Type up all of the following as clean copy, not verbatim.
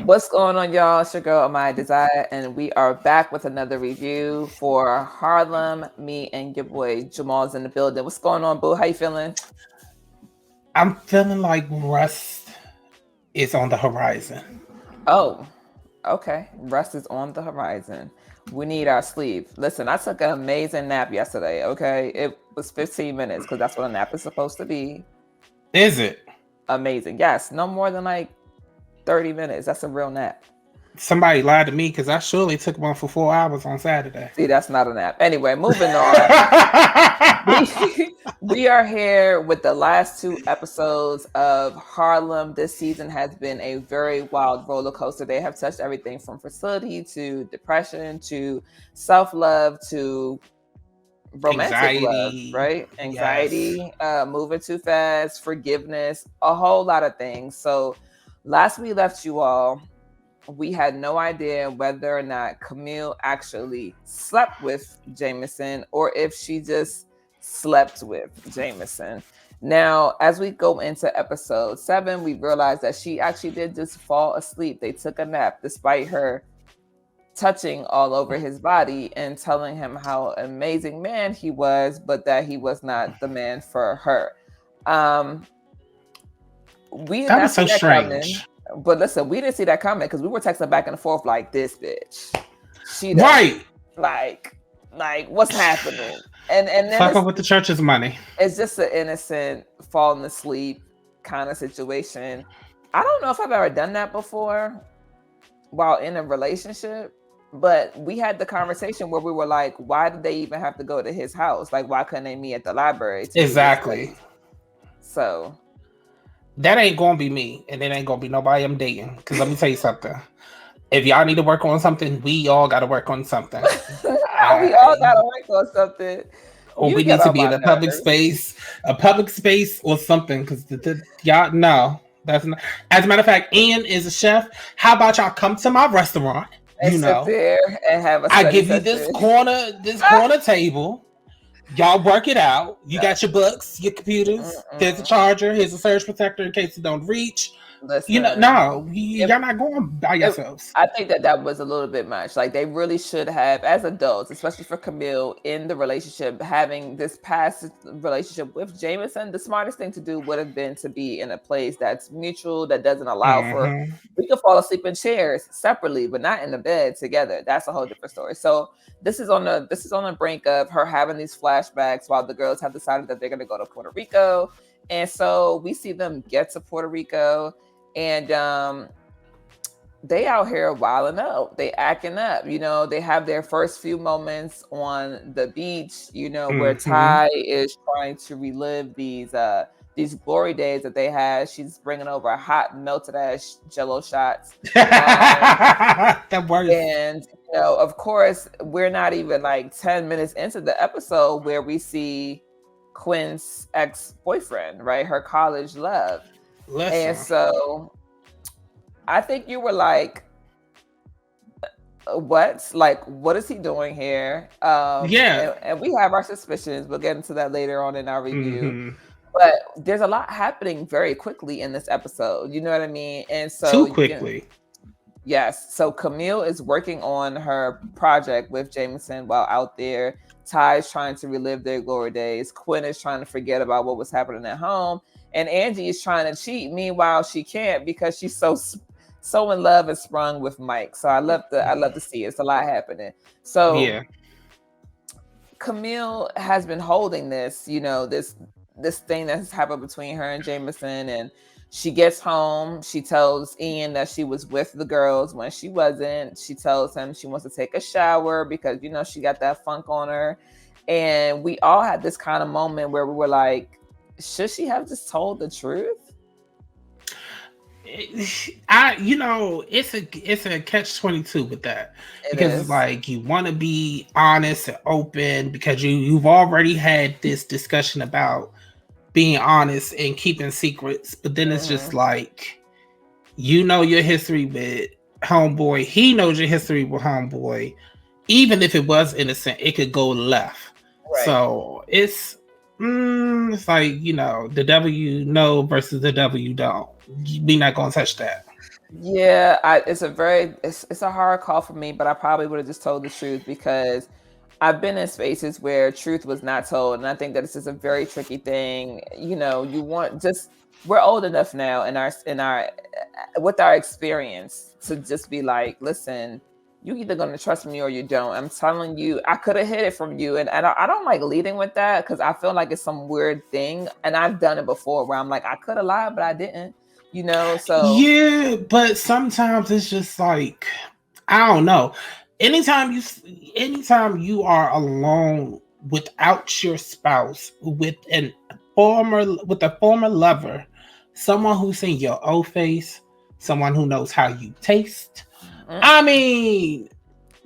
What's going on, y'all? It's your girl, My Desire, and we are back with another review for Harlem. Me and your boy Jamal's in the building. What's going on, boo? How you feeling? I'm feeling like rust is on the horizon. Oh, okay. Rust is on the horizon. We need our sleep. Listen, I took an amazing nap yesterday, okay? It was 15 minutes because that's what a nap is supposed to be. Is it? Amazing. Yes, no more than like 30 minutes. That's a real nap. Somebody lied to me because I surely took one for 4 hours on Saturday. See, that's not a nap. Anyway, moving on. we are here with the last 2 episodes of Harlem. This season has been a very wild roller coaster. They have touched everything from fertility to depression to self-love to romantic love, right? Anxiety, yes. Moving too fast, forgiveness, a whole lot of things. So last we left you all, we had no idea whether or not Camille actually slept with Jameson or if she just slept with Jameson. Now, as we go into episode 7, we realized that she actually did just fall asleep. They took a nap despite her touching all over his body and telling him how amazing man he was, but that he was not the man for her. That was so strange. But listen, we didn't see that coming because we were texting back and forth like this bitch. She right. Like what's happening? And then fuck up with the church's money. It's just an innocent falling asleep kind of situation. I don't know if I've ever done that before while in a relationship, but we had the conversation where we were like, why did they even have to go to his house? Like, why couldn't they meet at the library? Exactly. So that ain't gonna be me, and it ain't gonna be nobody I'm dating. Because let me tell you something. If y'all need to work on something, we all got to work on something. We all got to work on something. Or we need to be in a public space or something. Because y'all know that's not. As a matter of fact, Ian is a chef. How about y'all come to my restaurant? And sit there and have a. I give you this corner table. Y'all work it out. You got your books, your computers. There's a charger. Here's a surge protector in case you don't reach. Listen, y'all not going by yourselves. I think that was a little bit much. Like, they really should have, as adults, especially for Camille in the relationship, having this past relationship with Jameson, the smartest thing to do would have been to be in a place that's mutual, that doesn't allow for, we can fall asleep in chairs separately, but not in the bed together. That's a whole different story. So this is on the brink of her having these flashbacks while the girls have decided that they're going to go to Puerto Rico. And so we see them get to Puerto Rico. And they out here wilding up. They acting up. They have their first few moments on the beach, where Ty is trying to relive these glory days that they had. She's bringing over hot, melted ass Jello shots. That works. And, of course, we're not even like 10 minutes into the episode where we see Quinn's ex-boyfriend, right? Her college love. Listen. And so I think you were like, what? Like, what is he doing here? And we have our suspicions. We'll get into that later on in our review. But there's a lot happening very quickly in this episode. You know what I mean? And so too quickly. Yes. So Camille is working on her project with Jameson while out there. Ty is trying to relive their glory days. Quinn is trying to forget about what was happening at home. And Angie is trying to cheat. Meanwhile, she can't because she's so in love and sprung with Mike. So I love to see it. It's a lot happening. So yeah. Camille has been holding this, this thing that has happened between her and Jameson. And she gets home. She tells Ian that she was with the girls when she wasn't. She tells him she wants to take a shower because, she got that funk on her. And we all had this kind of moment where we were like, should she have just told the truth? It's a catch-22 with that. Because it's like you want to be honest and open because you've already had this discussion about being honest and keeping secrets, but then it's just like your history with homeboy, he knows your history with homeboy. Even if it was innocent, it could go left. Right. So it's like, the devil you know versus the devil you don't. We're not gonna touch that. Yeah, it's a hard call for me, but I probably would have just told the truth because I've been in spaces where truth was not told, and I think that it's just a very tricky thing. You know, you want just we're old enough now in our with our experience to just be like, listen, you either going to trust me or you don't. I'm telling you, I could have hid it from you, and I don't like leading with that because I feel like it's some weird thing, and I've done it before where I'm like, I could have lied, but I didn't. You know, so Yeah, but sometimes it's just like, I don't know. Anytime you are alone without your spouse, with a former lover, someone who's in your old face, someone who knows how you taste. I mean,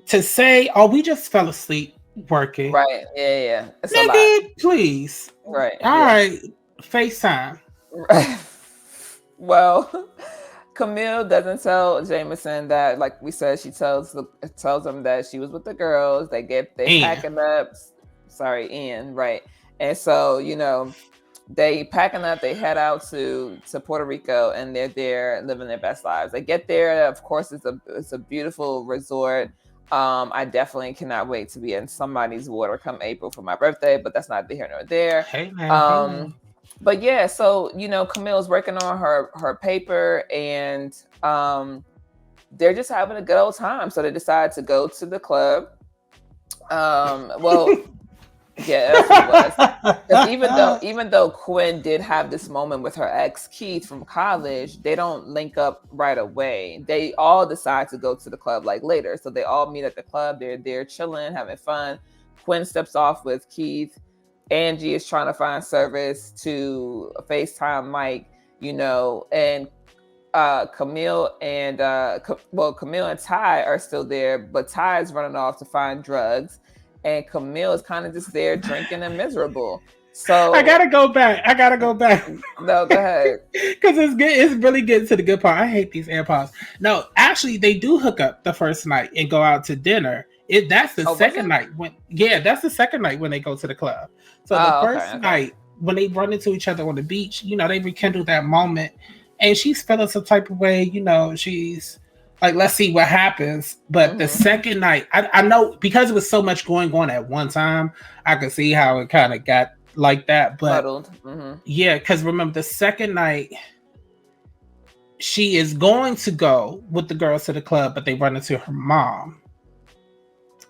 to say, "Oh, we just fell asleep working," right? Yeah, it's a lot. nigga, please. Right? All Yeah. right, FaceTime. Well, Camille doesn't tell Jameson that, like we said, she tells him that she was with the girls. They packing up. Sorry, Ian. Right, and so they packing up. They head out to Puerto Rico, and they're there living their best lives. They get there. Of course, it's a beautiful resort. I definitely cannot wait to be in somebody's water come April for my birthday, but that's not here nor there. Hey man. But yeah, so Camille's working on her paper, and they're just having a good old time. So they decide to go to the club. Well, yeah, that's what it was. Because even though Quinn did have this moment with her ex Keith from college, they don't link up right away. They all decide to go to the club like later. So they all meet at the club. They're chilling, having fun. Quinn steps off with Keith. Angie is trying to find service to FaceTime Mike, and Camille and Camille and Ty are still there, but Ty is running off to find drugs, and Camille is kind of just there drinking and miserable. So I gotta go back. No, go ahead. Because it's really getting to the good part. I hate these AirPods. No, actually, they do hook up the first night and go out to dinner. That's the second night that's the second night when they go to the club. So the first night when they run into each other on the beach, they rekindle that moment, and she's feeling some type of way. She's like, let's see what happens. But the second night, I know because it was so much going on at one time, I could see how it kind of got like that. But yeah, because remember the second night, she is going to go with the girls to the club, but they run into her mom.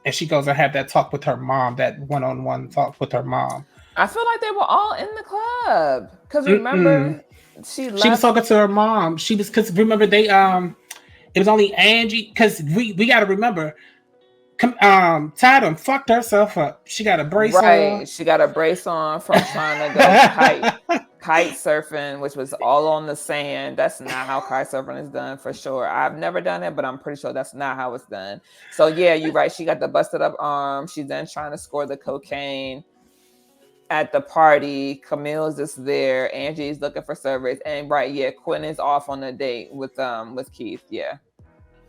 And she goes and have that talk with her mom, that one-on-one talk with her mom. I feel like they were all in the club. Because remember, she was talking to her mom. Because remember, they, it was only Angie. Because we got to remember, Tatum fucked herself up. She got a brace on. Right. She got a brace on from trying to go kite surfing, which was all on the sand. That's not how kite surfing is done, for sure. I've never done it, but I'm pretty sure that's not how it's done. So yeah, you're right. She got the busted up arm. She's then trying to score the cocaine at the party. Camille's just there. Angie's looking for service. And Quinn is off on a date with Keith. Yeah.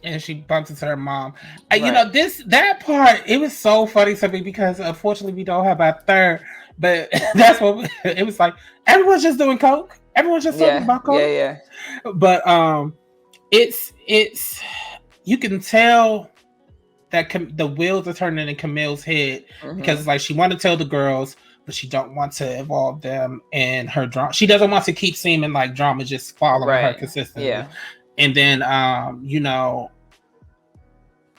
And she bumps into her mom. Right. That part, it was so funny to me because unfortunately we don't have our third. But that's what it was like. Everyone's just doing coke. Everyone's just talking about coke. Yeah. But it's you can tell that the wheels are turning in Camille's head because it's like she want to tell the girls, but she don't want to involve them in her drama. She doesn't want to keep seeming like drama just following her consistently. Yeah. And then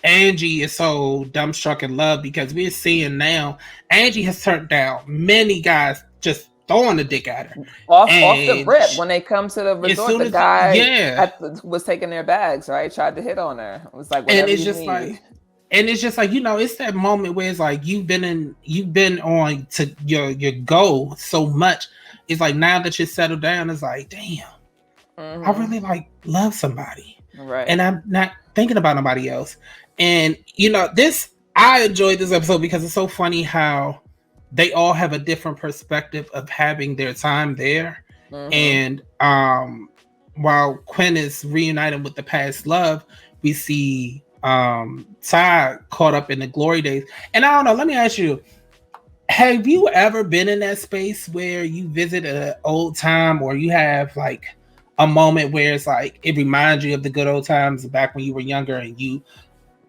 Angie is so dumbstruck in love because we're seeing now Angie has turned down many guys just throwing the dick at her. Off the rip. When they come to the resort, the guy was taking their bags, right? Tried to hit on her. It was like, whatever you need. It's just like, it's that moment where it's like you've been on to your goal so much. It's like now that you're settled down, it's like, damn, I really love somebody. Right. And I'm not thinking about nobody else. And I enjoyed this episode because it's so funny how they all have a different perspective of having their time there. And while Quinn is reunited with the past love, we see Ty caught up in the glory days. And I don't know, let me ask you, have you ever been in that space where you visit an old time or you have a moment where it's like it reminds you of the good old times back when you were younger and you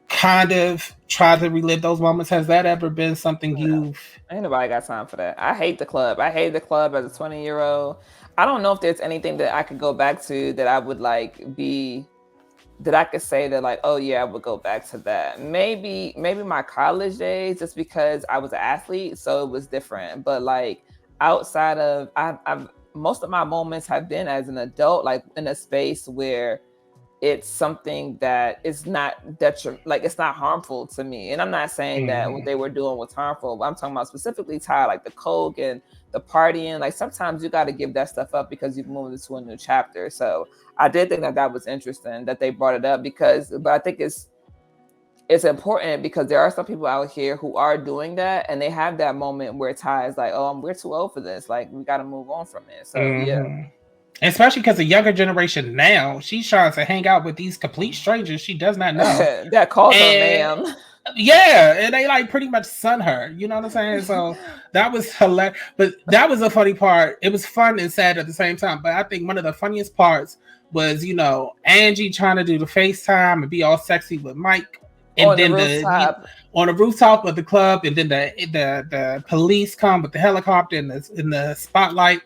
kind of try to relive those moments? Has that ever been something you've... Ain't nobody got time for that. I hate the club. I hated the club as a 20-year-old. I don't know if there's anything that I could go back to that I would like be, that I could say that like, oh yeah, I would go back to that. Maybe my college days, just because I was an athlete, so it was different. But like outside of, I've most of my moments have been as an adult, like in a space where it's something that is not like it's not harmful to me. And I'm not saying that what they were doing was harmful, but I'm talking about specifically Ty, like the coke and the partying. Like sometimes you got to give that stuff up because you've moved into a new chapter. So I did think that was interesting that they brought it up, but I think it's important because there are some people out here who are doing that, and they have that moment where Ty is like, oh, we're too old for this. Like we got to move on from it. So yeah. Especially because the younger generation now, she's trying to hang out with these complete strangers she does not know. That calls her ma'am. Yeah, and they like pretty much son her. You know what I'm saying? So that was hilarious. But that was a funny part. It was fun and sad at the same time. But I think one of the funniest parts was, Angie trying to do the FaceTime and be all sexy with Mike. And on the rooftop of the club, and then the police come with the helicopter in the spotlight.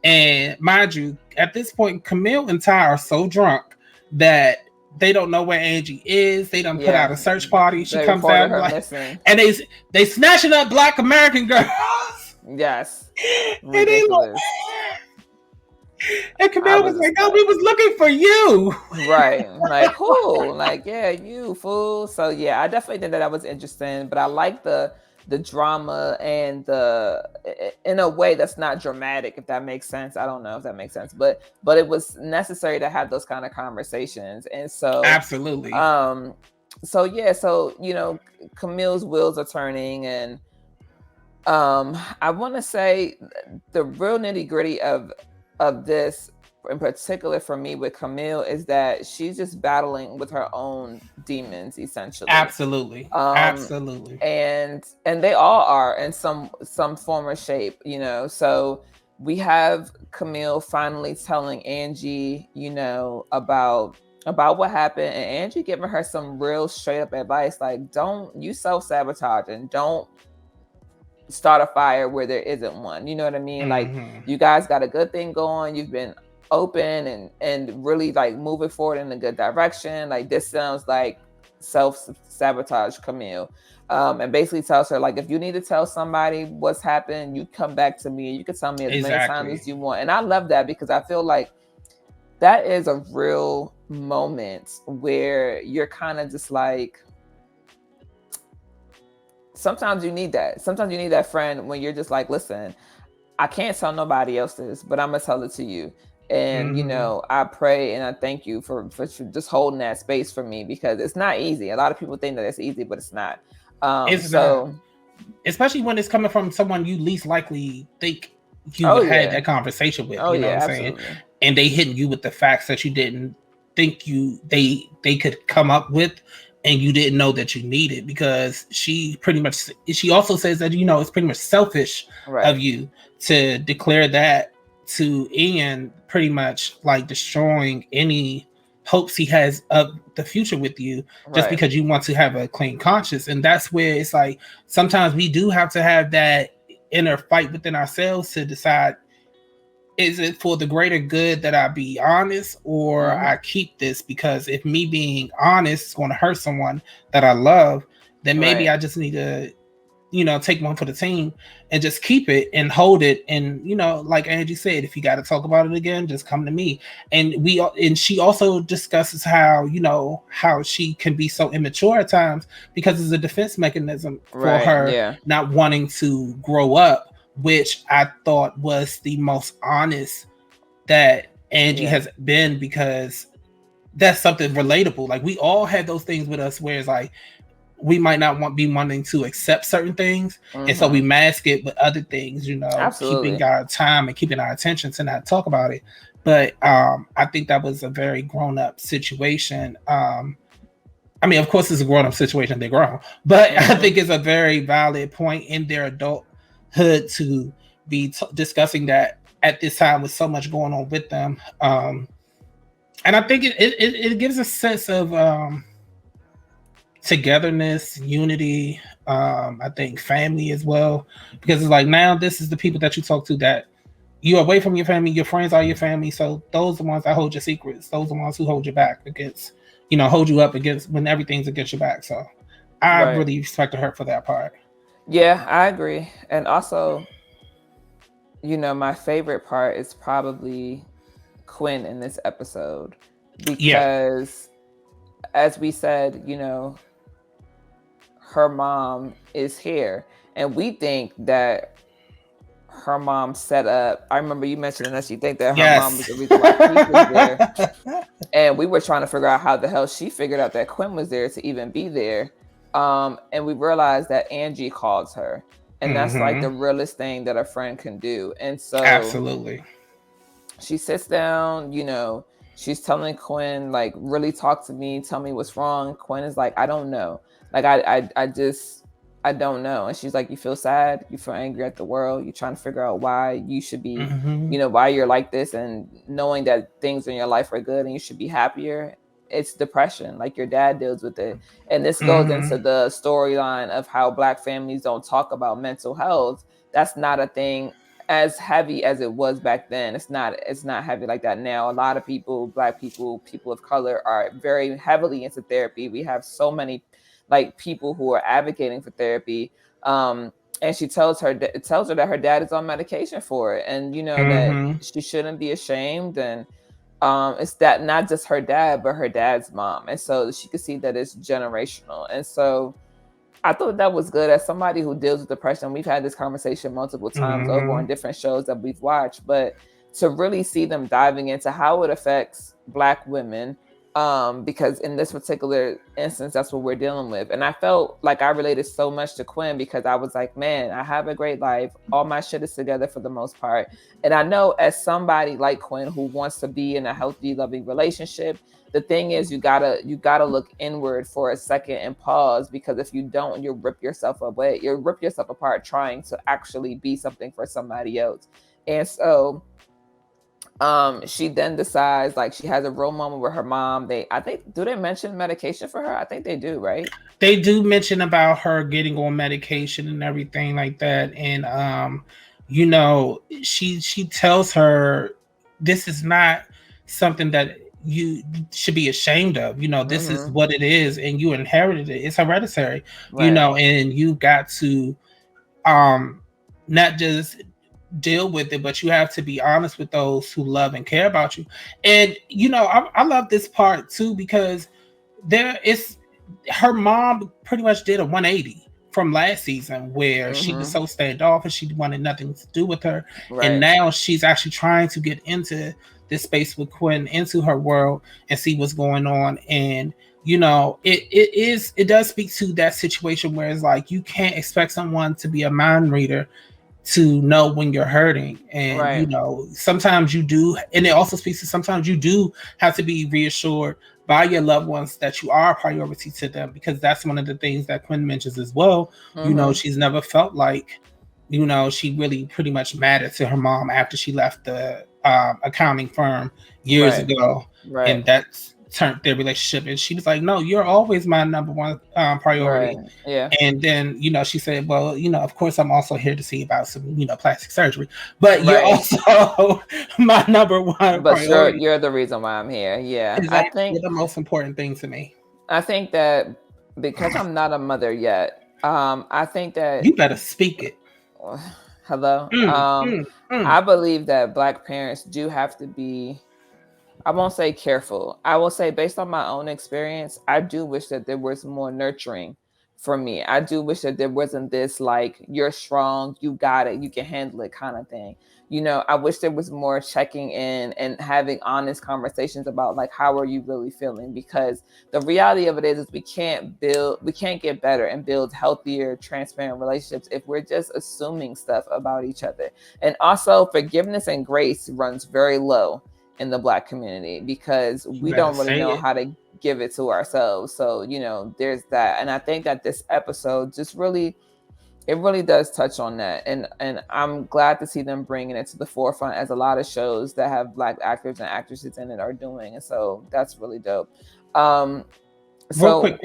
And mind you, at this point, Camille and Ty are so drunk that they don't know where Angie is. They done put out a search party. She comes out and they snatching up Black American girls. Yes. And Camille was like, "Oh, we was looking for you." Right. Like, who? Like, yeah, you fool. So yeah, I definitely think that was interesting. But I like the drama and in a way that's not dramatic, if that makes sense. I don't know if that makes sense, but it was necessary to have those kind of conversations. And so absolutely. So yeah, so Camille's wheels are turning, and I want to say the real nitty-gritty of this in particular for me with Camille is that she's just battling with her own demons, essentially. Absolutely. Absolutely. And they all are in some form or shape, so we have Camille finally telling Angie, about what happened, and Angie giving her some real straight up advice, like, don't you self-sabotage and don't start a fire where there isn't one. You know what I mean? Like, you guys got a good thing going. You've been open and really like moving forward in a good direction. Like, this sounds like self-sabotage, Camille. And basically tells her, like, if you need to tell somebody what's happened, you come back to me and you can tell me as many times as you want. And I love that, because I feel like that is a real moment where you're kind of just like, sometimes you need that. Sometimes you need that friend when you're just like, listen, I can't tell nobody else this, but I'm going to tell it to you. And, I pray and I thank you for just holding that space for me, because it's not easy. A lot of people think that it's easy, but it's not. It's not. Especially when it's coming from someone you least likely think you would have had that conversation with. You know what I'm saying? And they hitting you with the facts that you didn't think they could come up with, and you didn't know that you needed, because she also says that, it's pretty much selfish of you to declare that to Ian, pretty much like destroying any hopes he has of the future with you, just because you want to have a clean conscience. And that's where it's like, sometimes we do have to have that inner fight within ourselves to decide, is it for the greater good that I be honest, or I keep this? Because if me being honest is going to hurt someone that I love, then maybe I just need to, take one for the team and just keep it and hold it. And, like Angie said, if you got to talk about it again, just come to me. And she also discusses how, how she can be so immature at times because it's a defense mechanism for her not wanting to grow up, which I thought was the most honest that Angie has been, because that's something relatable. Like, we all had those things with us where it's like, we might not be wanting to accept certain things. And so we mask it with other things, keeping our time and keeping our attention to not talk about it. But I think that was a very grown-up situation. I mean, of course, it's a grown-up situation. They're grown. But I think it's a very valid point in their adulthood to be discussing that at this time with so much going on with them. And I think it gives a sense of togetherness, unity, I think family as well. Because it's like now this is the people that you talk to that you're away from your family, your friends are your family. So those are the ones that hold your secrets. Those are the ones who hold your back against, hold you up against when everything's against your back. So I Right. really respected her for that part. Yeah, I agree. And also, my favorite part is probably Quinn in this episode Yeah. because, as we said, her mom is here. And we think that her mom set up. I remember you mentioning that you think that her mom was Yes. the reason why Keith was there. And we were trying to figure out how the hell she figured out that Quinn was there to even be there. And we realized that Angie calls her. And that's like the realest thing that a friend can do. And so Absolutely. she sits down, she's telling Quinn, like, really talk to me, tell me what's wrong. Quinn is like, I don't know. Like, I don't know. And she's like, you feel sad, you feel angry at the world, you're trying to figure out why you should be, why you're like this, and knowing that things in your life are good and you should be happier. It's depression, like your dad deals with it. And this goes into the storyline of how Black families don't talk about mental health. That's not a thing as heavy as it was back then. It's not heavy like that now. A lot of people, Black people, people of color, are very heavily into therapy. We have so many like people who are advocating for therapy. And she tells her that her dad is on medication for it, and that she shouldn't be ashamed. And it's that not just her dad, but her dad's mom. And so she could see that it's generational. And so I thought that was good. As somebody who deals with depression, we've had this conversation multiple times over on different shows that we've watched, but to really see them diving into how it affects Black women, because in this particular instance, that's what we're dealing with. And I felt like I related so much to Quinn because I was like, man, I have a great life. All my shit is together for the most part. And I know as somebody like Quinn who wants to be in a healthy, loving relationship, the thing is you gotta look inward for a second and pause, because if you don't, you'll rip yourself away. You'll rip yourself apart trying to actually be something for somebody else. And so she then decides, like, she has a real moment with her mom. I think, do they mention medication for her? I think they do, right? They do mention about her getting on medication and everything like that. And she tells her this is not something that you should be ashamed of. This is what it is, and you inherited it. It's hereditary. Right. And you got to not just deal with it, but you have to be honest with those who love and care about you. And I love this part too, because her mom pretty much did a 180 from last season, where she was so standoffish, she wanted nothing to do with her. Right. And now she's actually trying to get into this space with Quinn, into her world, and see what's going on. And it does speak to that situation where it's like you can't expect someone to be a mind reader to know when you're hurting. And right. Sometimes you do, and it also speaks to sometimes you do have to be reassured by your loved ones that you are a priority to them, because that's one of the things that Quinn mentions as well. She's never felt like she really pretty much mattered to her mom after she left the accounting firm years ago. Right. And that's turned their relationship, and she was like, no, you're always my number one priority. Right. Yeah. And then she said, well, of course I'm also here to see about some plastic surgery, but you're also my number one priority. You're the reason why I'm here. Yeah. Exactly. I think you're the most important thing to me. I think that because I'm not a mother yet, I think that you better speak it. Hello. I believe that Black parents do have to be, I won't say careful, I will say, based on my own experience, I do wish that there was more nurturing for me. I do wish that there wasn't this, like, you're strong, you got it, you can handle it kind of thing. I wish there was more checking in and having honest conversations about, like, how are you really feeling? Because the reality of it is we can't get better and build healthier, transparent relationships if we're just assuming stuff about each other. And also, forgiveness and grace runs very low in the Black community, because we don't really know how to give it to ourselves. So, there's that. And I think that this episode just really It really does touch on that, and I'm glad to see them bringing it to the forefront, as a lot of shows that have Black actors and actresses in it are doing, and so that's really dope. Real quick,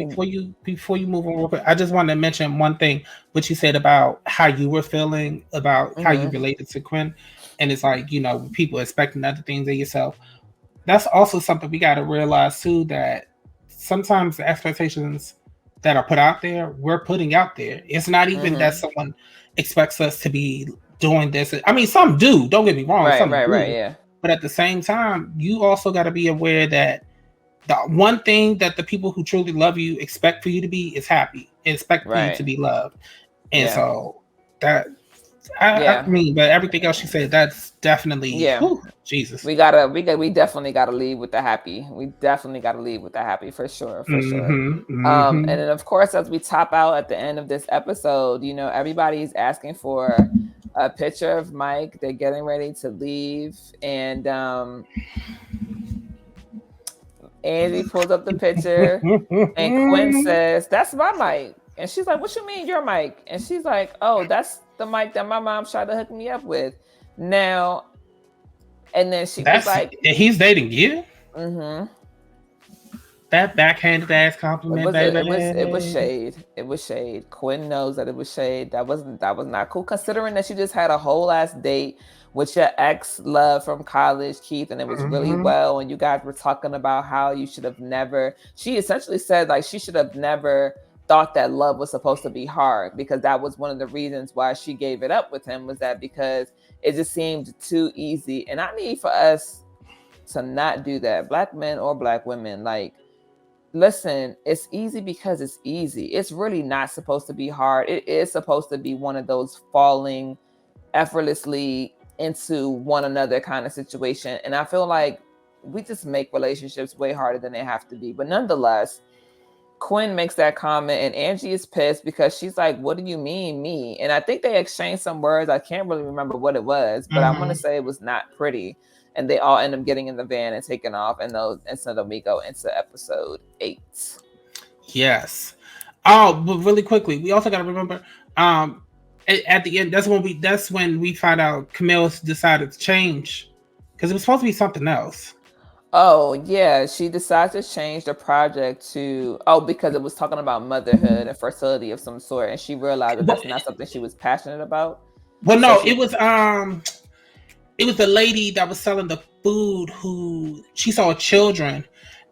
before you move on, real quick, I just wanted to mention one thing, what you said about how you were feeling about how you related to Quinn, and it's like, you know, people expecting other things of yourself. That's also something we got to realize too, that sometimes the expectations that are put out there, we're putting out there. It's not even that someone expects us to be doing this. I mean, some do. Don't get me wrong. Right, yeah. But at the same time, you also got to be aware that the one thing that the people who truly love you expect for you to be is happy, and expect for you to be loved. And so that, I mean, but everything else you said, that's definitely, whew, Jesus. We definitely gotta leave with the happy. We definitely gotta leave with the happy, for sure. And then of course, as we top out at the end of this episode, you know, everybody's asking for a picture of Mike. They're getting ready to leave, and Angie pulls up the picture, and Quinn says, "That's my mic." And she's like, "What you mean your mic?" And she's like, "Oh, that's the mic that my mom tried to hook me up with." Now, and then she was like, "He's dating you?" That backhanded ass compliment, it was shade. It was shade. Quinn knows that it was shade. That was not cool, considering that she just had a whole ass date with your ex love from college, Keith, and it was really well. And you guys were talking about how you should have never. She essentially said, like, she should have never thought that love was supposed to be hard, because that was one of the reasons why she gave it up with him, was that because it just seemed too easy. And I need for us to not do that, Black men or Black women. Like, listen, it's easy because it's easy. It's really not supposed to be hard. It is supposed to be one of those falling effortlessly into one another kind of situation. And I feel like we just make relationships way harder than they have to be. But nonetheless, Quinn makes that comment, and Angie is pissed because she's like, "What do you mean, me?" And I think they exchanged some words. I can't really remember what it was, but I want to say it was not pretty. And they all end up getting in the van and taking off. And so then we go into episode 8. Yes. Oh, but really quickly, we also got to remember, at the end, that's when we find out Camille decided to change, because it was supposed to be something else. Oh, yeah. She decided to change the project to, because it was talking about motherhood and fertility of some sort. And she realized that that's not something she was passionate about. Well, no, it was the lady that was selling the food who she saw children,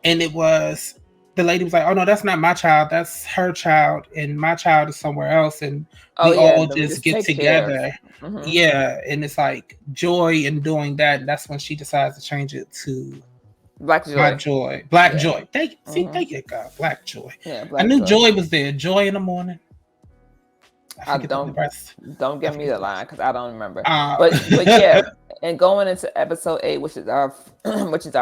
and it was, the lady was like, "Oh no, that's not my child. That's her child, and my child is somewhere else, and we all just get together." Yeah, and it's like joy in doing that. And that's when she decides to change it to Black Joy. Black Joy. Thank you, God. Black Joy. Yeah, I knew Joy was there. Joy in the morning. Don't get me the line, because I don't remember. But yeah, and going into episode 8, which is our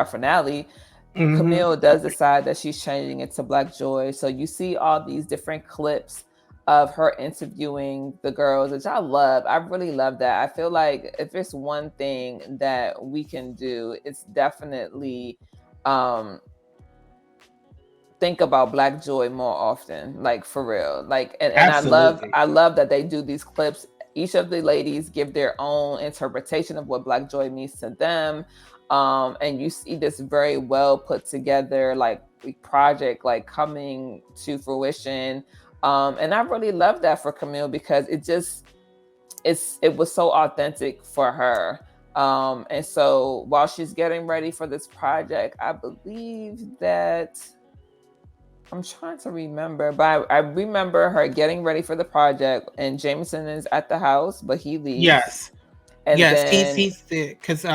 finale, Camille does decide that she's changing it to Black Joy. So you see all these different clips of her interviewing the girls, which I love. I really love that. I feel like if it's one thing that we can do, it's definitely think about Black Joy more often, like, for real. Like, and I love that they do these clips. Each of the ladies give their own interpretation of what Black Joy means to them. And you see this very well put together, like, project, like, coming to fruition. And I really love that for Camille, because it was so authentic for her. And so while she's getting ready for this project, I believe that, I'm trying to remember, but I remember her getting ready for the project, and Jameson is at the house, but he leaves. Yes. And he's there, because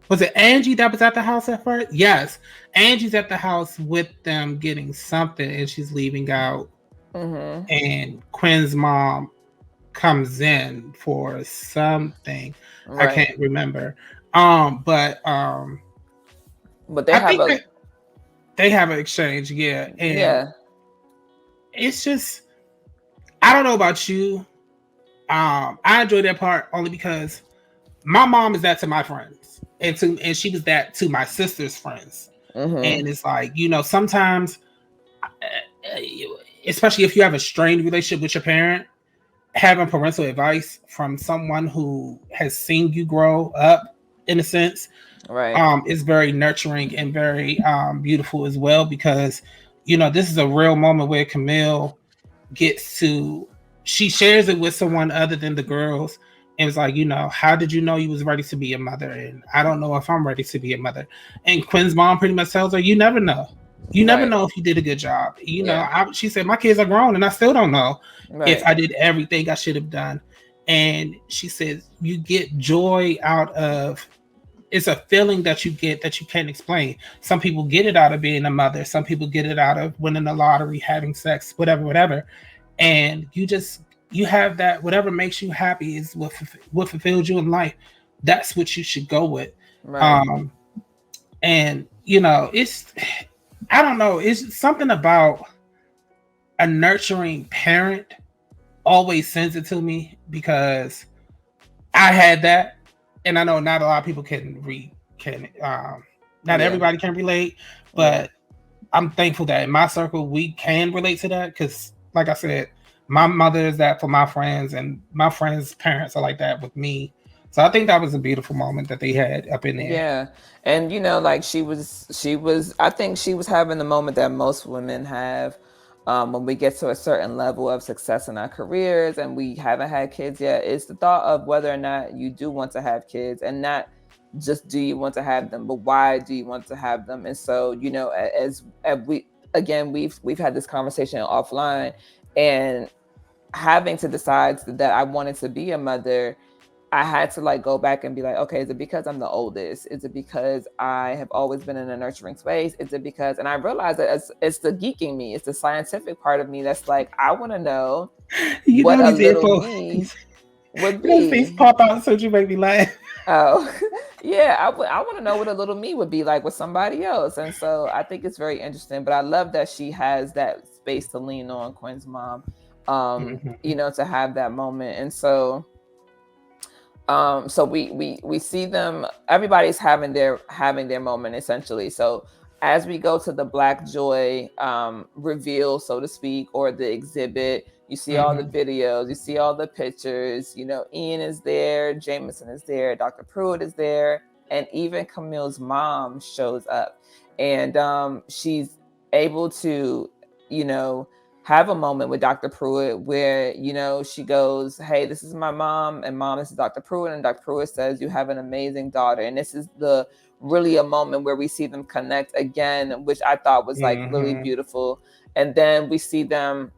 was it Angie that was at the house at first? Yes. Angie's at the house with them getting something, and she's leaving out. And Quinn's mom comes in for something. Right. I can't remember. But they have an exchange, yeah. And it's just, I don't know about you. I enjoy that part only because my mom is that to my friends, and she was that to my sister's friends. And it's like, you know, sometimes, especially if you have a strained relationship with your parent, having parental advice from someone who has seen you grow up, in a sense, Right. is very nurturing and very beautiful as well, because this is a real moment where Camille gets to she shares it with someone other than the girls, and it's like, how did you know you was ready to be a mother? And I don't know if I'm ready to be a mother. And Quinn's mom pretty much tells her, you never know. You never Right. know if you did a good job. Yeah. She said, my kids are grown and I still don't know if Right. I did everything I should have done. And she says, you get joy out of it's a feeling that you get that you can't explain. Some people get it out of being a mother. Some people get it out of winning the lottery, having sex, whatever. And you have that, whatever makes you happy is what fulfills you in life. That's what you should go with. Right. And it's I don't know, it's something about a nurturing parent always sends it to me, because I had that, and I know not a lot of people not everybody can relate, but I'm thankful that in my circle we can relate to that, because like I said, my mother is that for my friends, and my friends' parents are like that with me. So I think that was a beautiful moment that they had up in there. Yeah. And like she was I think she was having the moment that most women have when we get to a certain level of success in our careers and we haven't had kids yet. It's the thought of whether or not you do want to have kids, and not just do you want to have them, but why do you want to have them? And so, as we've had this conversation offline, and having to decide that I wanted to be a mother, I had to go back and be like, okay, is it because I'm the oldest? Is it because I have always been in a nurturing space? Is it because, and I realized that it's the geeking me, it's the scientific part of me that's like, I want to know what a little me would be. These pop out so you make me laugh. Oh, yeah, I want to know what a little me would be like with somebody else. And so I think it's very interesting, but I love that she has that space to lean on, Quinn's mom, to have that moment. And so so we see them, everybody's having their moment essentially. So as we go to the Black Joy reveal, so to speak, or the exhibit, you see all the videos, you see all the pictures, Ian is there, Jameson is there, Dr. Pruitt is there, and even Camille's mom shows up. And she's able to, have a moment with Dr. Pruitt where, she goes, hey, this is my mom, and mom, this is Dr. Pruitt. And Dr. Pruitt says, you have an amazing daughter. And this is really a moment where we see them connect again, which I thought was really beautiful. And then we see them,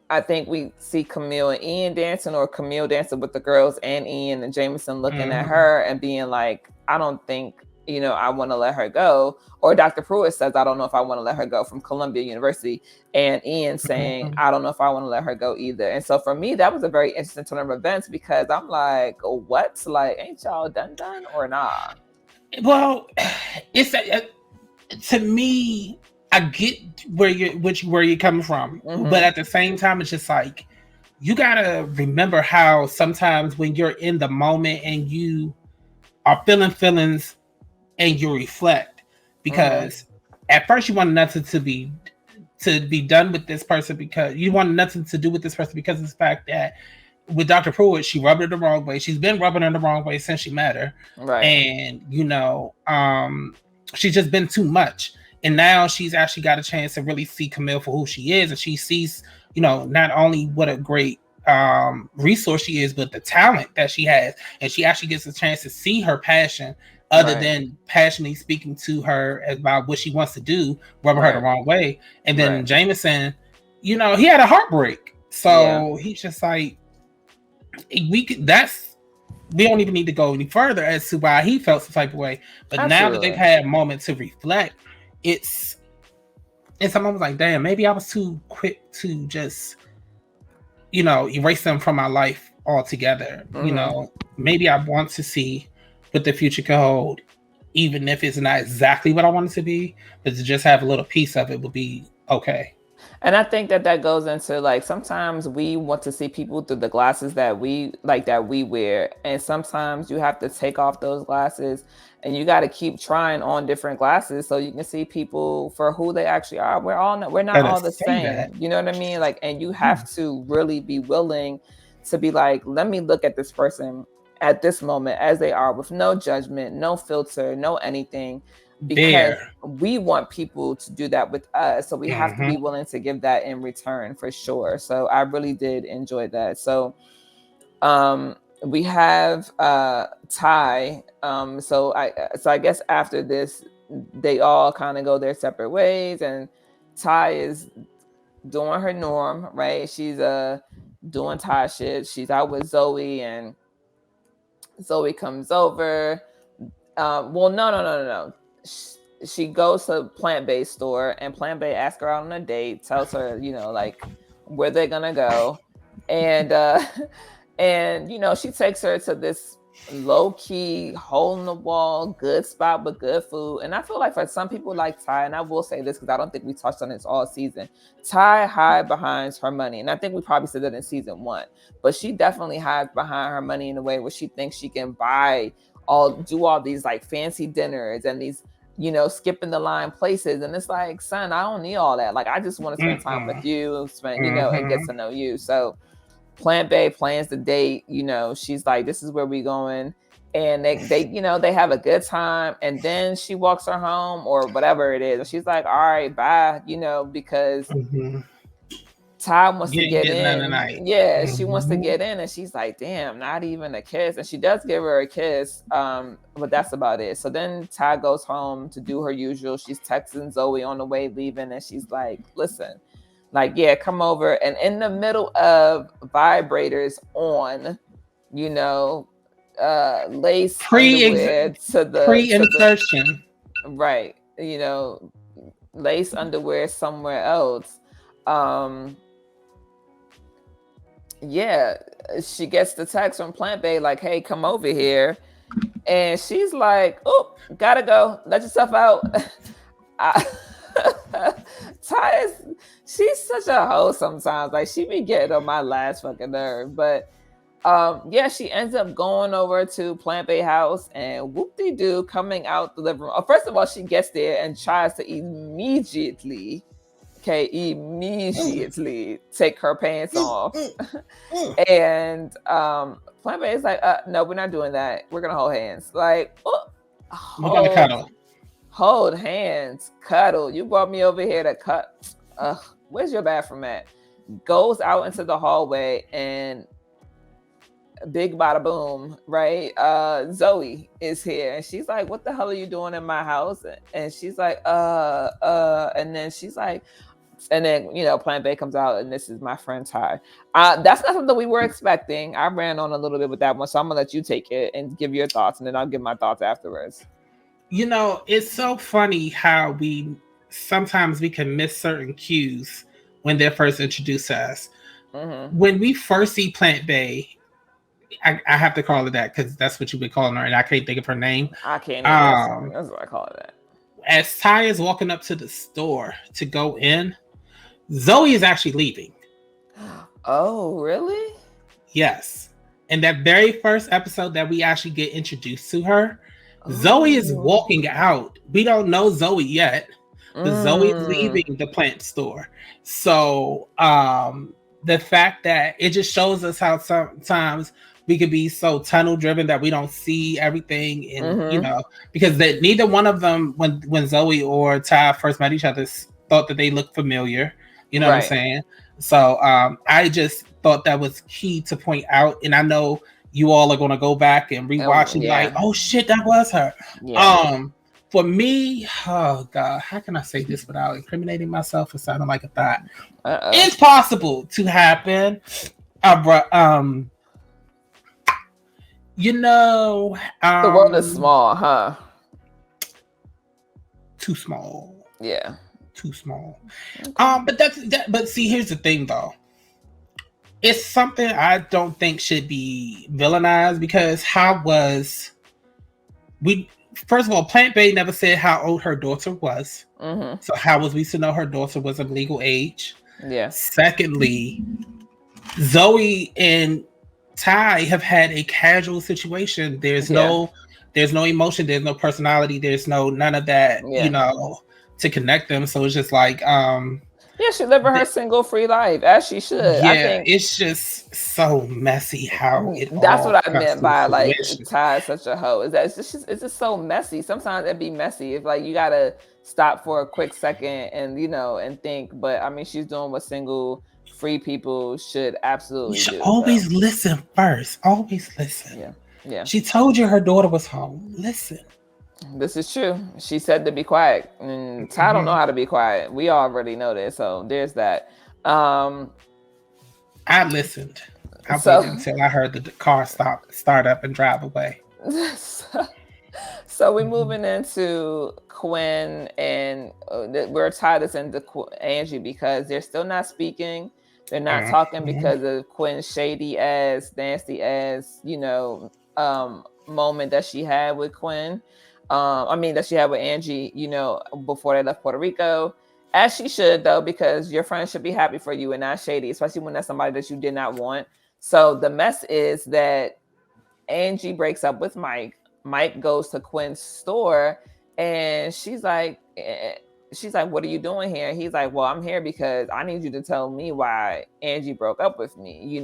I think we see Camille and Ian dancing, or Camille dancing with the girls and Ian, and Jameson looking at her and being like, I don't think, I want to let her go. Or Dr. Pruitt says, I don't know if I want to let her go, from Columbia University. And Ian saying, I don't know if I want to let her go either. And so for me, that was a very interesting turn of events, because I'm like, what? Ain't y'all done or nah? Well, it's to me, I get where you're coming from, but at the same time, it's just like, you gotta remember how sometimes when you're in the moment and you are feeling feelings and you reflect, because at first you want nothing to be done with this person, because you want nothing to do with this person because of the fact that with Dr. Pruitt, she rubbed her the wrong way. She's been rubbing her the wrong way since she met her. Right. And, she's just been too much. And now she's actually got a chance to really see Camille for who she is. And she sees, not only what a great resource she is, but the talent that she has. And she actually gets a chance to see her passion, other than passionately speaking to her about what she wants to do, rubbing her the wrong way. And then Jameson, he had a heartbreak. So he's just like, we don't even need to go any further as to why he felt some type of way. But Absolutely. Now that they've had a moment to reflect, it's a moment like, damn, maybe I was too quick to just, erase them from my life altogether. Maybe I want to see what the future can hold, even if it's not exactly what I want it to be, but to just have a little piece of it would be okay. And I think that goes into sometimes we want to see people through the glasses that we wear. And sometimes you have to take off those glasses and you got to keep trying on different glasses so you can see people for who they actually are. We're not all the same. You know what I mean? And you have to really be willing to be like, let me look at this person at this moment as they are, with no judgment, no filter, no anything, because we want people to do that with us. So we have to be willing to give that in return, for sure. So I really did enjoy that. So we have Ty. So I guess after this, they all kind of go their separate ways, and Ty is doing her norm, right? She's doing Ty shit. She's out with Zoe, and Zoe comes over. Well, no. She goes to plant-based store, and plant-based asks her out on a date, tells her, you know, like where they're gonna go, and and you know, she takes her to this low-key, hole-in-the-wall, good spot with good food. And I feel like for some people like Ty, and I will say this because I don't think we touched on this all season, Ty hides behind her money. And I think we probably said that in season 1, but she definitely hides behind her money in a way where she thinks she can do all these like fancy dinners and these, you know, skipping the line places. And it's like, son, I don't need all that. Like, I just want to spend time with you, you know, and get to know you. So Plant-Based plans the date, you know, she's like, this is where we going. And they, you know, they have a good time. And then she walks her home or whatever it is. And she's like, all right, bye, you know, because Ty wants to get in. Yeah, she wants to get in. And she's like, damn, not even a kiss. And she does give her a kiss. But that's about it. So then Ty goes home to do her usual. She's texting Zoe on the way leaving. And she's like, listen, like, yeah, come over. And in the middle of vibrators on, you know, lace underwear to the pre-insertion. Right. You know, lace underwear somewhere else. Yeah, she gets the text from Plant-Based like, hey, come over here. And she's like, oh, gotta go. Let yourself out. Ty she's such a hoe sometimes. Like, she be getting on my last fucking nerve. But yeah, she ends up going over to Plant-Based house, and whoop-de-doo, coming out the living room. First of all, she gets there and tries to immediately take her pants off. And Plant-Based is like, no, we're not doing that. We're gonna hold hands. Like, we're gonna cuddle. Hold hands, cuddle. You brought me over here to cut. Where's your bathroom at? Goes out into the hallway, and big bada boom, right? Zoe is here, and she's like, what the hell are you doing in my house? And she's like, and then she's like, and then, you know, Plant-Based comes out, and this is my friend Ty. That's not something we were expecting. I ran on a little bit with that one, so I'm gonna let you take it and give your thoughts, and then I'll give my thoughts afterwards. You know, it's so funny how we sometimes can miss certain cues when they're first introduced to us. When we first see Plant-Based, I have to call it that because that's what you've been calling her, and I can't think of her name. I can't. That's what I call it. That. As Ty is walking up to the store to go in, Zoe is actually leaving. Oh, really? Yes. In that very first episode that we actually get introduced to her, Zoe is walking out. We don't know Zoe yet, but Zoe is leaving the plant store. So the fact that it just shows us how sometimes we could be so tunnel driven that we don't see everything. And you know, because neither one of them, when Zoe or Ty first met each other, thought that they looked familiar. You know what I'm saying? So I just thought that was key to point out. And I know you all are going to go back and rewatch and like, oh shit, that was her. For me, oh God, how can I say this without incriminating myself or sounding like a thought? It's possible to happen. You know, the world is small, huh? Too small. Yeah. Too small. But see, here's the thing though. It's something I don't think should be villainized because first of all, Plant-Based never said how old her daughter was. So how was we to know her daughter was of legal age? Yeah. Secondly, Zoe and Ty have had a casual situation. There's no emotion, there's no personality, there's none of that, you know, to connect them. So it's just like Yeah, she living her single free life as she should. Yeah, I think it's just so messy how it that's all what I comes meant to by like fruition. Ty is such a hoe. Is that it's just so messy. Sometimes it'd be messy if like you gotta stop for a quick second and and think. But I mean, she's doing what single free people should You absolutely should do. So always listen first. Always listen. yeah, yeah. She told you her daughter was home. Listen. This is true. She said to be quiet, and Ty don't know how to be quiet. We already know this, so there's that. I listened. I So waited until I heard the car start up, and drive away. so we're moving into Quinn, and we're tied this into Angie because they're still not speaking. They're not talking because of Quinn's shady ass, nasty ass, moment that she had with Quinn. That she had with Angie, before they left Puerto Rico. As she should, though, because your friend should be happy for you and not shady, especially when that's somebody that you did not want. So the mess is that Angie breaks up with Mike. Mike goes to Quinn's store, and she's like, what are you doing here? And he's like, well, I'm here because I need you to tell me why Angie broke up with me,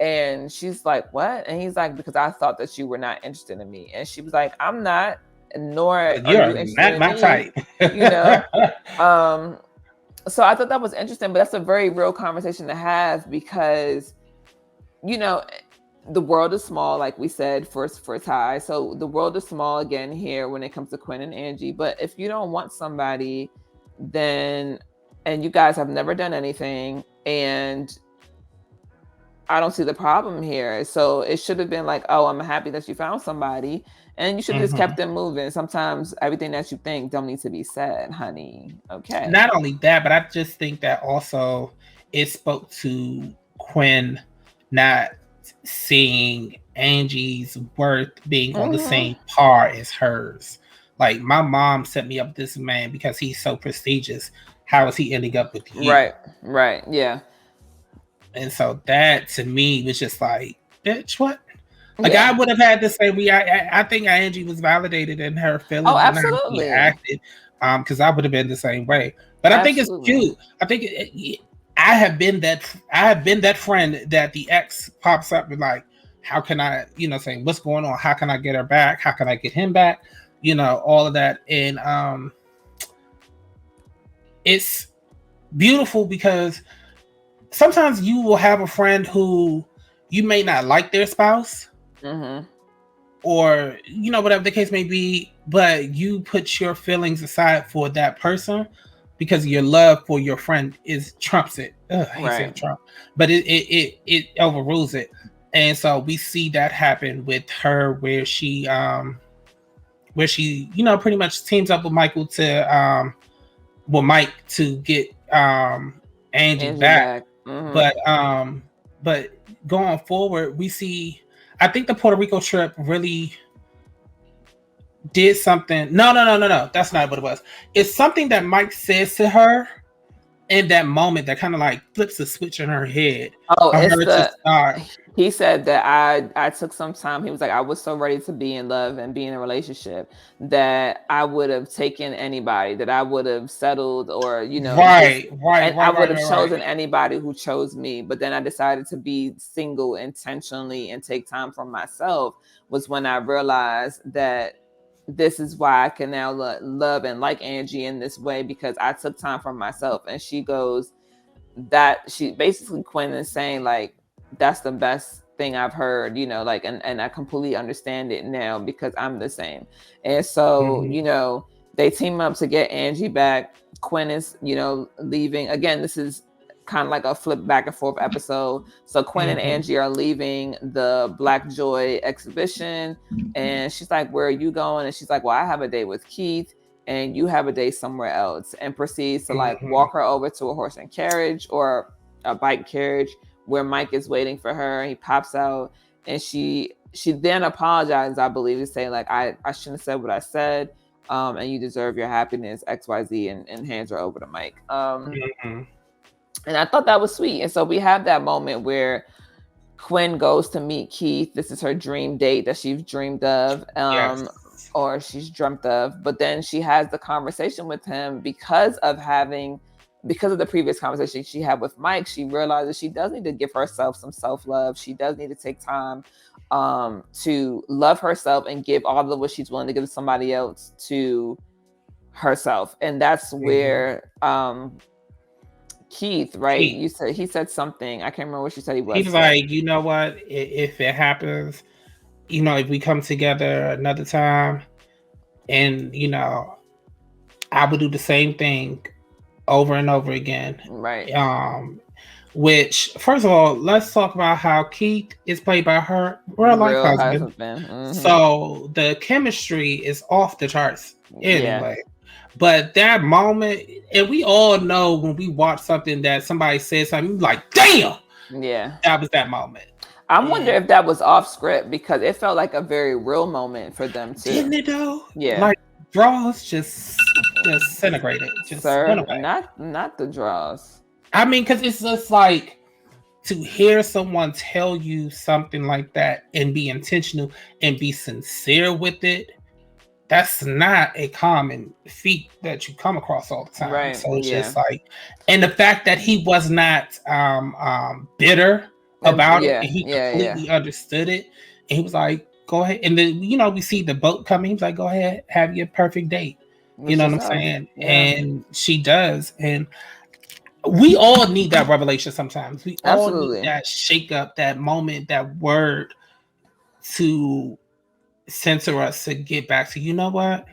and she's like, what? And he's like, because I thought that you were not interested in me. And she was like, I'm not, nor are you interested in my me. type. So I thought that was interesting, but that's a very real conversation to have because, the world is small, like we said, for Ty. So the world is small again here when it comes to Quinn and Angie. But if you don't want somebody, and you guys have never done anything, and I don't see the problem here. So it should have been like, oh, I'm happy that you found somebody. And you should have just kept them moving. Sometimes everything that you think don't need to be said, honey. Okay. Not only that, but I just think that also it spoke to Quinn not seeing Angie's worth being on the same par as hers. Like, my mom set me up with this man because he's so prestigious. How is he ending up with you? Right. Yeah. And so that to me was just like, bitch, what? Like, I would have had to say I think Angie was validated in her feelings and how she acted, because I would have been the same way. But I think it's cute. I think I have been that friend that the ex pops up and like, how can I, saying what's going on? How can I get her back? How can I get him back? All of that. And it's beautiful because sometimes you will have a friend who you may not like their spouse, or whatever the case may be, but you put your feelings aside for that person because your love for your friend trumps it. He said Trump, but it overrules it. And so we see that happen with her, where she pretty much teams up with Mike to get Angie back. But going forward, we see, I think the Puerto Rico trip really did something. No. That's not what it was. It's something that Mike says to her in that moment that kind of like flips a switch in her head. He said that I took some time. He was like, I was so ready to be in love and be in a relationship that I would have taken anybody, that I would have settled, or I would have chosen anybody who chose me. But then I decided to be single intentionally and take time for myself. Was when I realized that this is why I can now love and like Angie in this way, because I took time for myself. And she goes, that she basically, Quinn is saying like, that's the best thing I've heard, and I completely understand it now because I'm the same. And so, they team up to get Angie back. Quinn is, leaving. Again, this is kind of like a flip back and forth episode. So Quinn and Angie are leaving the Black Joy exhibition, and she's like, where are you going? And she's like, well, I have a date with Keith and you have a date somewhere else, and proceeds to like walk her over to a horse and carriage, or a bike carriage, where Mike is waiting for her. He pops out, and she then apologizes, I believe, to say like, I shouldn't have said what I said, and you deserve your happiness, XYZ, and hands her over to Mike. And I thought that was sweet. And so we have that moment where Quinn goes to meet Keith. This is her dream date that she's dreamed of, or she's dreamt of. But then she has the conversation with him because of having because of the previous conversation she had with Mike, she realizes she does need to give herself some self-love. She does need to take time to love herself and give all of what she's willing to give to somebody else to herself. And that's where Keith, right? He said something. I can't remember what she said he was. He was like, you know what? If it happens, you know, if we come together another time, and you know, I would do the same thing over and over again. Right. Which, first of all, let's talk about how Keith is played by her real life husband. Mm-hmm. So the chemistry is off the charts anyway. Yeah. But that moment, and we all know when we watch something that somebody says something, like, damn! Yeah. That was that moment. I wonder if that was off script, because it felt like a very real moment for them too. Didn't it though? Yeah. Like draws just disintegrated. Just Sir, not the draws. I mean, because it's just like to hear someone tell you something like that and be intentional and be sincere with it. That's not a common feat that you come across all the time. Right. So it's just like, and the fact that he was not bitter about it, and he completely understood it, and he was like, "Go ahead." And then we see the boat coming. He's like, "Go ahead, have your perfect date." You know what I'm saying? Yeah. And she does, and we all need that revelation sometimes. We all need that shake up, that moment, that word to center us to get back to, you know what?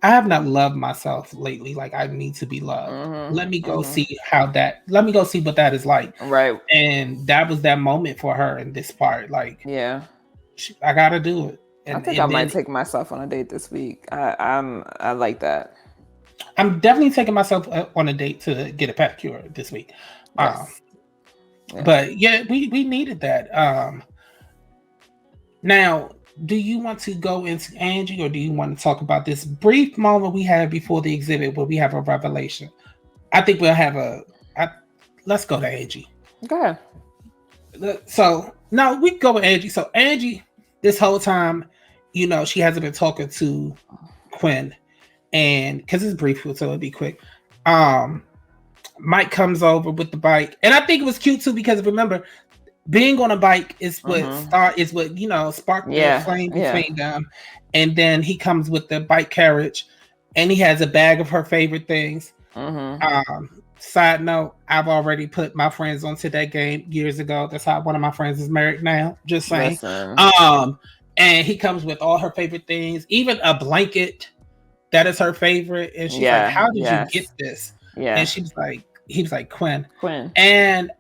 I have not loved myself lately. Like, I need to be loved. Mm-hmm, let me go see let me go see what that is like. Right. And that was that moment for her in this part. Like, I gotta do it. And, I think I might take myself on a date this week. I like that. I'm definitely taking myself on a date to get a pedicure this week. Yes. But yeah, we needed that. Now, do you want to go into Angie, or do you want to talk about this brief moment we had before the exhibit where we have a revelation? I think we'll have let's go to Angie. Go ahead. So no, we can go with Angie. So Angie, this whole time, she hasn't been talking to Quinn, and because it's brief, so it'll be quick. Mike comes over with the bike, and I think it was cute too, because remember, being on a bike is what sparked the flame between them. And then he comes with the bike carriage, and he has a bag of her favorite things. Side note, I've already put my friends onto that game years ago. That's how one of my friends is married now. Just saying. Listen. And he comes with all her favorite things, even a blanket that is her favorite. And she's like, "How did you get this?" Yeah. And he was like, Quinn. And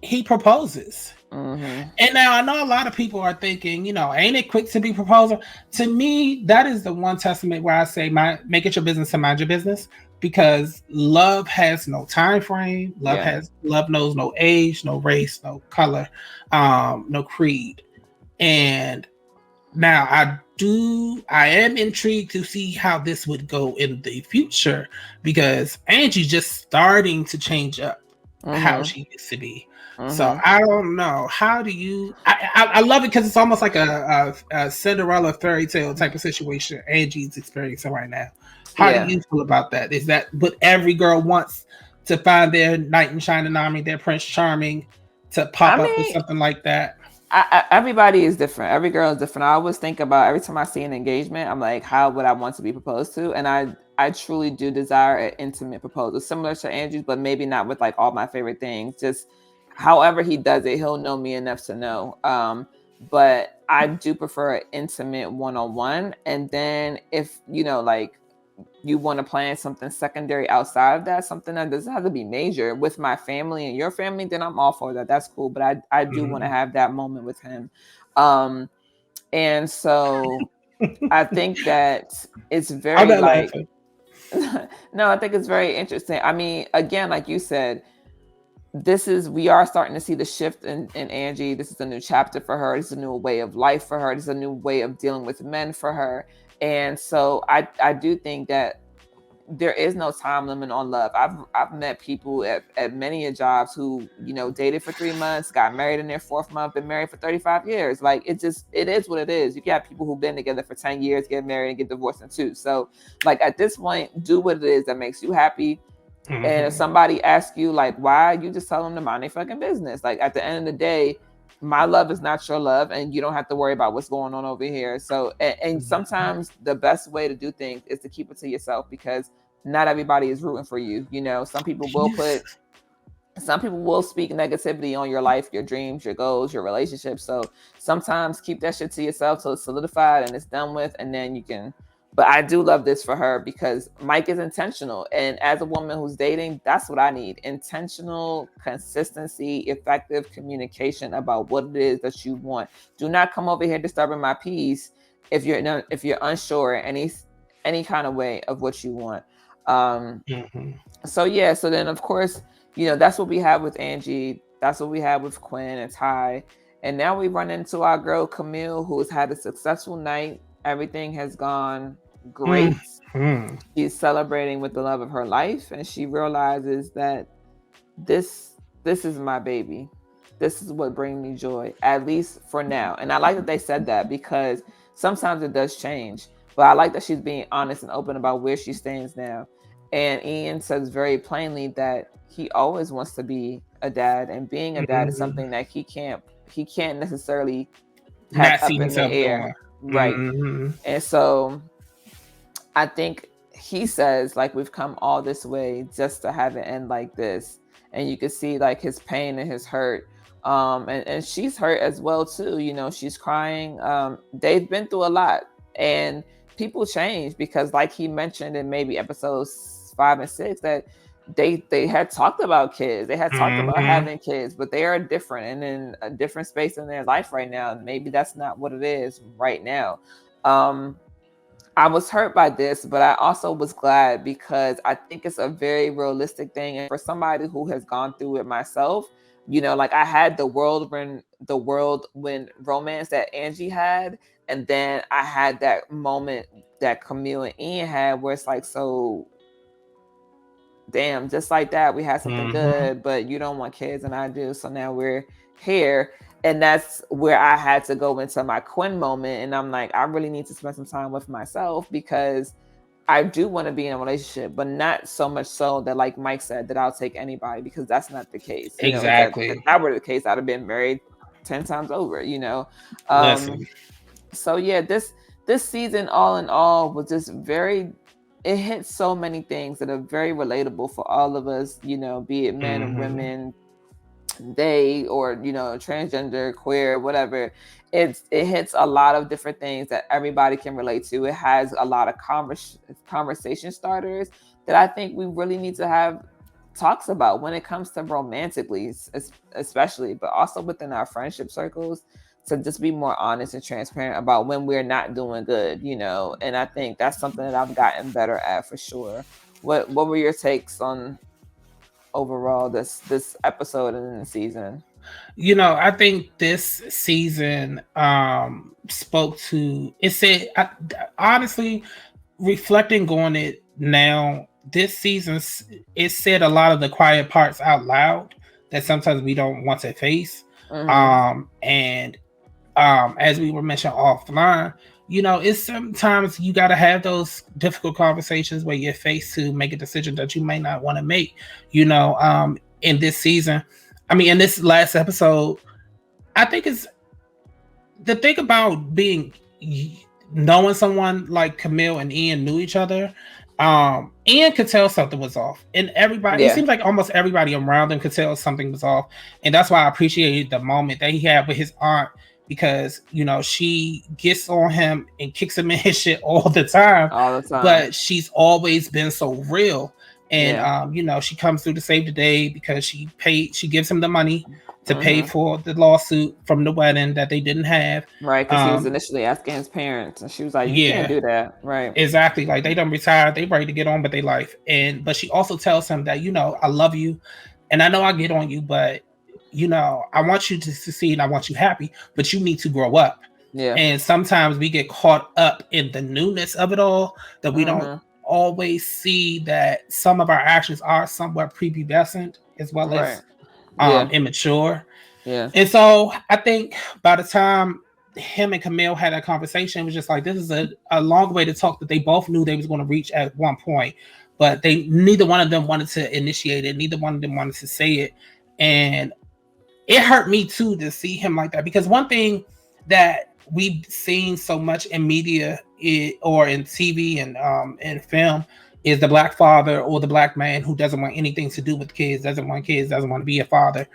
he proposes. And now I know a lot of people are thinking, ain't it quick to be proposal? To me, that is the one testament where I say, make it your business and mind your business, because love has no time frame. Love knows no age, no race, no color, no creed. And now I am intrigued to see how this would go in the future, because Angie's just starting to change up how she used to be. So I don't know. How do you? I love it because it's almost like a Cinderella fairy tale type of situation Angie's experiencing right now. How do you feel about that? Is that what every girl wants, to find their knight in shining armor, their Prince Charming, to pop up with something like that? Everybody is different. Every girl is different. I always think about, every time I see an engagement, I'm like, how would I want to be proposed to? And I truly do desire an intimate proposal, similar to Angie's, but maybe not with like all my favorite things. Just however he does it, he'll know me enough to know. But I do prefer an intimate one-on-one. And then if, like, you want to plan something secondary outside of that, something that doesn't have to be major with my family and your family, then I'm all for that. That's cool. But I do want to have that moment with him. And so I think that it's very no, I think it's very interesting. I mean, again, like you said, we are starting to see the shift in Angie. This is a new chapter for her. This is a new way of life for her. This is a new way of dealing with men for her. And so I do think that there is no time limit on love. I've met people at many jobs who, dated for 3 months, got married in their 4th month, been married for 35 years. Like, it is what it is. You got people who've been together for 10 years, get married and get divorced in 2. So like, at this point, do what it is that makes you happy. And if somebody asks you like why, you just tell them to mind their fucking business. Like at the end of the day, my love is not your love, and you don't have to worry about what's going on over here. So and sometimes the best way to do things is to keep it to yourself, because not everybody is rooting for you. You know, some people will speak negativity on your life, your dreams, your goals, your relationships. So sometimes keep that shit to yourself till it's solidified and it's done with, and then you can. But I do love this for her because Mike is intentional. And as a woman who's dating, that's what I need. Intentional consistency, effective communication about what it is that you want. Do not come over here disturbing my peace if you're unsure in any kind of way of what you want. So yeah, so then of course, you know, that's what we have with Angie. That's what we have with Quinn and Ty. And now we run into our girl Camille, who's had a successful night. Everything has gone great. She's celebrating with the love of her life, and she realizes that this is my baby. This is what brings me joy, at least for now. And I like that they said that, because sometimes it does change. But I like that she's being honest and open about where she stands now. And Ian says very plainly that he always wants to be a dad, and being a dad is something that he can't necessarily have up in the air. Right. And so I think he says, like, we've come all this way just to have it end like this. And you can see like his pain and his hurt. And she's hurt as well too. You know, she's crying. They've been through a lot, and people change, because like he mentioned in maybe episodes 5 and 6 that they had talked about kids. They had talked about having kids, but they are different and in a different space in their life right now. And maybe that's not what it is right now. I was hurt by this, but I also was glad, because I think it's a very realistic thing. And for somebody who has gone through it myself, you know, like I had the whirlwind romance that Angie had, and then I had that moment that Camille and Ian had, where it's like, so damn, just like that, we had something good, but you don't want kids and I do, so now we're here. And that's where I had to go into my Quinn moment, and I'm like, I really need to spend some time with myself, because I do want to be in a relationship, but not so much so that, like Mike said, that I'll take anybody, because that's not the case. You exactly. know, if that were the case, I'd have been married 10 times over, you know. So yeah, this season all in all was just it hit so many things that are very relatable for all of us, you know, be it men and women, they, or, you know, transgender, queer, whatever. It hits a lot of different things that everybody can relate to. It has a lot of conversation starters that I think we really need to have talks about when it comes to romantically, especially, but also within our friendship circles, to just be more honest and transparent about when we're not doing good, you know. And I think that's something that I've gotten better at for sure. What were your takes on overall this episode and the season? You know, I think this season spoke to it. Said, honestly, reflecting on it now, this season it said a lot of the quiet parts out loud that sometimes we don't want to face. And as we were mentioned offline, you know, it's sometimes you got to have those difficult conversations where you're faced to make a decision that you may not want to make. You know, in this season, I mean, in this last episode, I think it's the thing about knowing someone like Camille and Ian knew each other. Ian could tell something was off, and everybody, it seems like almost everybody around him could tell something was off. And that's why I appreciated the moment that he had with his aunt, because, you know, she gets on him and kicks him in his shit all the time, but she's always been so real. And you know, she comes through to save the day because she gives him the money to pay for the lawsuit from the wedding that they didn't have. Right, because he was initially asking his parents, and she was like, you can't do that. Right. Exactly. Like, they done retired, they ready to get on with their life. But she also tells him that, you know, I love you, and I know I get on you, but, you know, I want you to succeed, I want you happy, but you need to grow up. Yeah. And sometimes we get caught up in the newness of it all, that we don't always see that some of our actions are somewhat prepubescent as well as immature. Yeah. And so I think by the time him and Camille had that conversation, it was just like, this is a long way to talk that they both knew they was going to reach at one point. but neither one of them wanted to initiate it. Neither one of them wanted to say it. And it hurt me too to see him like that, because one thing that we've seen so much in media or in TV and film is the black father or the black man who doesn't want anything to do with kids, doesn't want kids, doesn't want to be a father.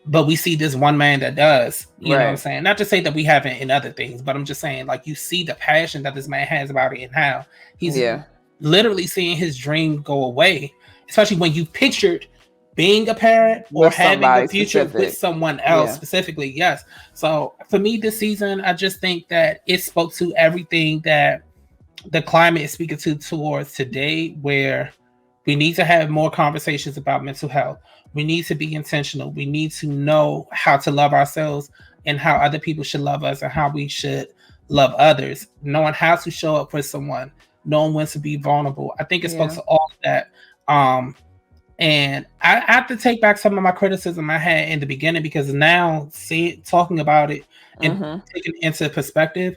But we see this one man that does, you know what I'm saying? Not to say that we haven't in other things, but I'm just saying, like, you see the passion that this man has about it and how he's literally seeing his dream go away, especially when you pictured being a parent or having a future with someone else specifically. Yes. So for me this season, I just think that it spoke to everything that the climate is speaking towards today, where we need to have more conversations about mental health. We need to be intentional. We need to know how to love ourselves and how other people should love us and how we should love others, knowing how to show up for someone, knowing when to be vulnerable. I think it spoke to all of that. And I have to take back some of my criticism I had in the beginning, because now talking about it and taking it into perspective,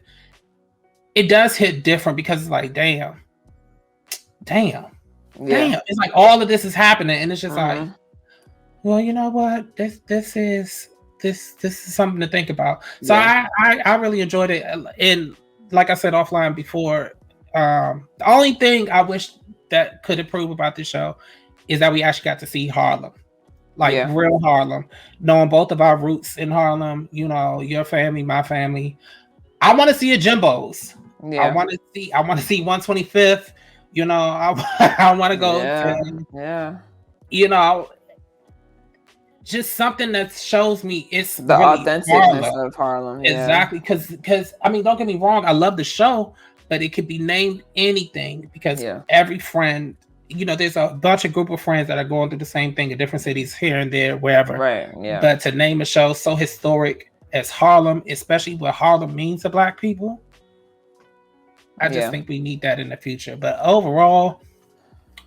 it does hit different, because it's like, damn. It's like all of this is happening, and it's just like, well, you know what? This is something to think about. So I really enjoyed it. And like I said offline before, the only thing I wish that could improve about this show is that we actually got to see Harlem. Like real Harlem. Knowing both of our roots in Harlem, you know, your family, my family. I want to see a Jimbo's. I want to see 125th. You know, I want to go to, you know, just something that shows me it's the really authenticness of Harlem. Exactly. Because I mean, don't get me wrong, I love the show, but it could be named anything, because every friend, you know, there's a bunch of group of friends that are going through the same thing in different cities here and there, wherever. Right. Yeah. But to name a show so historic as Harlem, especially what Harlem means to Black people, I just think we need that in the future. But overall,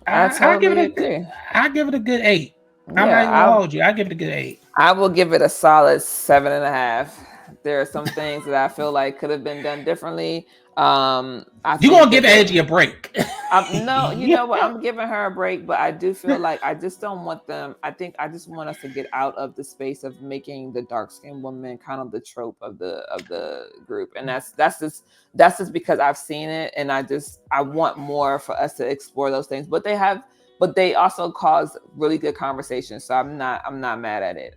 I give it a good 8. I'm not even gonna hold you. I give it a good 8. I will give it a solid 7.5. There are some things that I feel like could have been done differently. You're gonna give Angie a break. No, you know what? I'm giving her a break, but I do feel like I just don't want them. I think I just want us to get out of the space of making the dark-skinned woman kind of the trope of the group, and that's just because I've seen it, and I want more for us to explore those things. But they also cause really good conversations, so I'm not mad at it.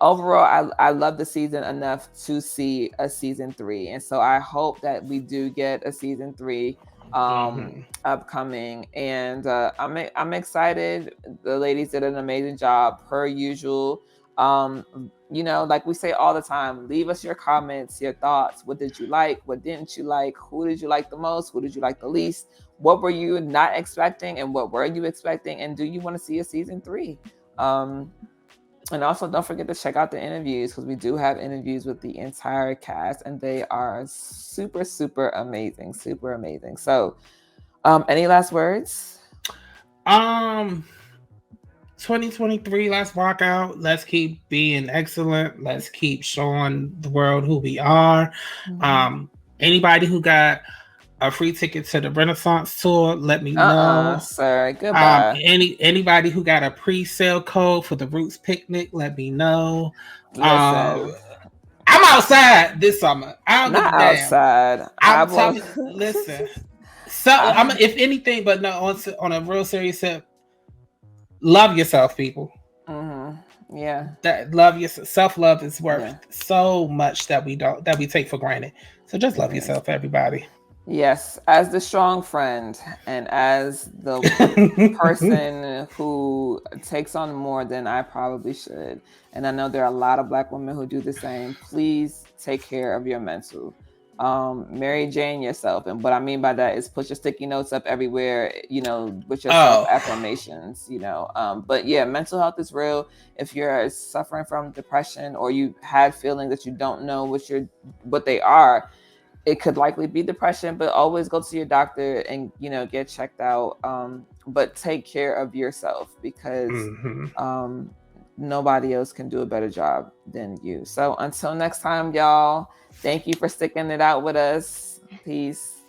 Overall, I love the season enough to see a season 3, and so I hope that we do get a season 3 upcoming. And I'm excited. The ladies did an amazing job per usual. You know, like we say all the time, leave us your comments, your thoughts. What did you like? What didn't you like? Who did you like the most? Who did you like the least? What were you not expecting, and what were you expecting? And do you want to see a season 3? And also don't forget to check out the interviews, because we do have interviews with the entire cast, and they are super, super amazing. Super amazing. So any last words? 2023, let's rock out. Let's keep being excellent. Let's keep showing the world who we are. Anybody who got a free ticket to the Renaissance tour, let me know. Sir, goodbye. Anybody who got a pre-sale code for the Roots picnic, let me know. I'm outside this summer. I'm not outside. Listen. So if anything, but no, on a real serious tip, love yourself, people. Yeah. That love yourself. Self-love is worth so much that we take for granted. So just love yourself, everybody. Yes, as the strong friend and as the person who takes on more than I probably should, and I know there are a lot of Black women who do the same, please take care of your mental. Mary Jane yourself. And what I mean by that is put your sticky notes up everywhere, you know, with your self-affirmations, you know. But yeah, mental health is real. If you're suffering from depression, or you had feelings that you don't know what they are, it could likely be depression, but always go to your doctor and, you know, get checked out. But take care of yourself, because nobody else can do a better job than you. So until next time, y'all, thank you for sticking it out with us. Peace.